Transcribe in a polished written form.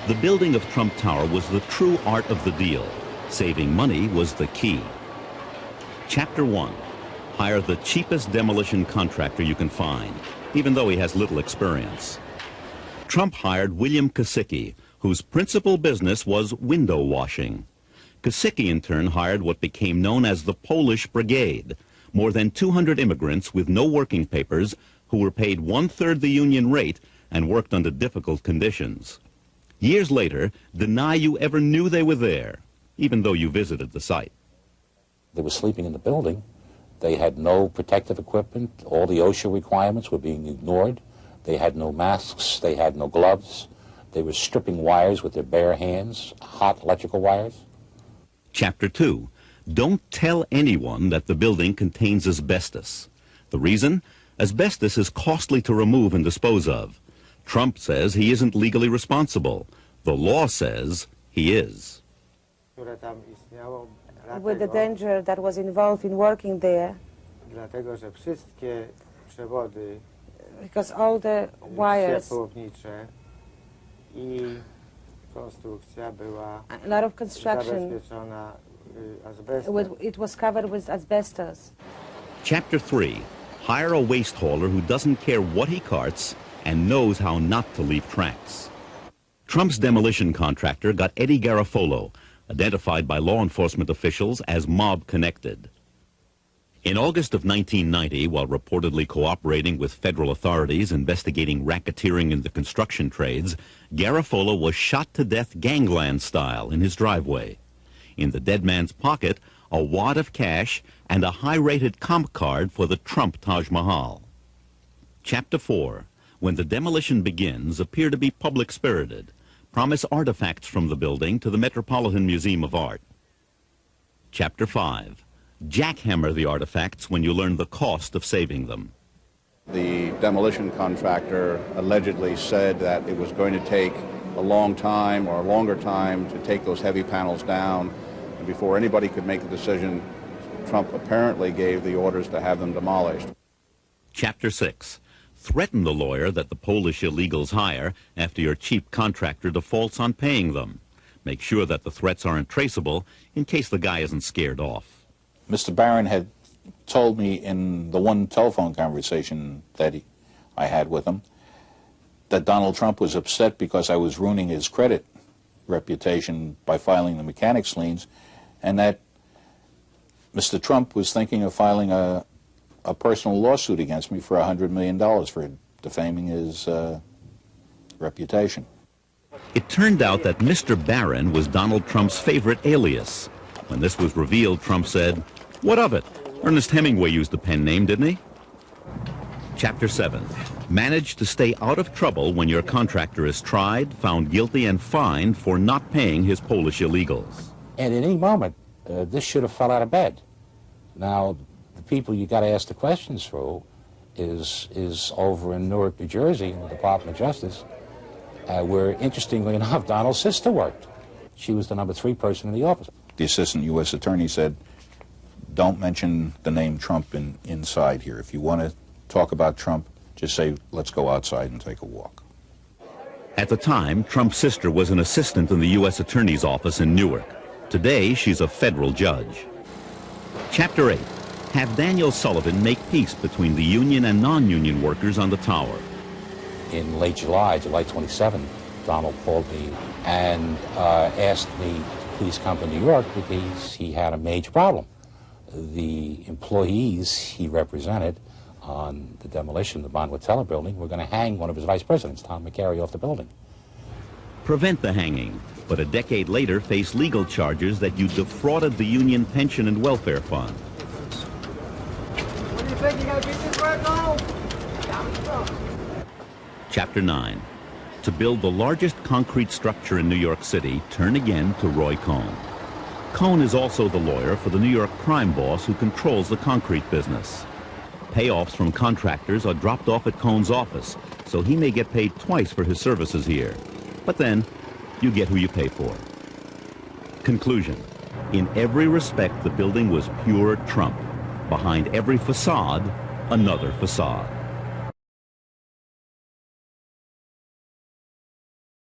The building of Trump Tower was the true art of the deal. Saving money was the key. Chapter 1. Hire the cheapest demolition contractor you can find, even though he has little experience. Trump hired William Kosicki, whose principal business was window washing. Kosicki, in turn, hired what became known as the Polish Brigade, more than 200 immigrants with no working papers who were paid one-third the union rate and worked under difficult conditions. Years later, deny you ever knew they were there, even though you visited the site. They were sleeping in the building. They had no protective equipment. All the OSHA requirements were being ignored. They had no masks. They had no gloves. They were stripping wires with their bare hands, hot electrical wires. Chapter 2. Don't tell anyone that the building contains asbestos. The reason? Asbestos is costly to remove and dispose of. Trump says he isn't legally responsible. The law says he is. With the danger that was involved in working there, because all the wires, a lot of construction, it was covered with asbestos. Chapter 3. Hire a waste hauler who doesn't care what he carts and knows how not to leave tracks. Trump's demolition contractor got Eddie Garofolo, identified by law enforcement officials as mob-connected. In August of 1990, while reportedly cooperating with federal authorities investigating racketeering in the construction trades, Garofolo was shot to death gangland style in his driveway. In the dead man's pocket, a wad of cash and a high-rated comp card for the Trump Taj Mahal. Chapter 4. When the demolition begins, appear to be public-spirited. Promise artifacts from the building to the Metropolitan Museum of Art. Chapter 5. Jackhammer the artifacts when you learn the cost of saving them. The demolition contractor allegedly said that it was going to take a long time or a longer time to take those heavy panels down. And before anybody could make the decision, Trump apparently gave the orders to have them demolished. Chapter 6. Threaten the lawyer that the Polish illegals hire after your cheap contractor defaults on paying them. Make sure that the threats aren't traceable in case the guy isn't scared off. Mr. Barron had told me in the one telephone conversation that I had with him that Donald Trump was upset because I was ruining his credit reputation by filing the mechanics liens, and that Mr. Trump was thinking of filing a personal lawsuit against me for $100 million for defaming his reputation. It turned out that Mr. Barron was Donald Trump's favorite alias. When this was revealed, Trump said, "What of it? Ernest Hemingway used the pen name, didn't he?" Chapter 7. Manage to stay out of trouble when your contractor is tried, found guilty, and fined for not paying his Polish illegals. And at any moment, this should have fell out of bed. Now, the people you got to ask the questions through is over in Newark, New Jersey, in the Department of Justice, where, interestingly enough, Donald's sister worked. She was the number 3 person in the office. The assistant U.S. attorney said, don't mention the name Trump inside here. If you want to talk about Trump, just say, let's go outside and take a walk. At the time, Trump's sister was an assistant in the U.S. Attorney's office in Newark. Today, she's a federal judge. Chapter 8. Have Daniel Sullivan make peace between the union and non-union workers on the tower. In late July 27, Donald called me and asked me to please come to New York because he had a major problem. The employees he represented on the demolition of the Bonwit Teller building were going to hang one of his vice presidents, Tom McCary, off the building. Prevent the hanging, but a decade later face legal charges that you defrauded the union pension and welfare fund. What do you think? You got to get this right, Donald? Chapter 9. To build the largest concrete structure in New York City, turn again to Roy Cohn. Cohn is also the lawyer for the New York crime boss who controls the concrete business. Payoffs from contractors are dropped off at Cohn's office, so he may get paid twice for his services here. But then, you get who you pay for. Conclusion. In every respect, the building was pure Trump. Behind every facade, another facade.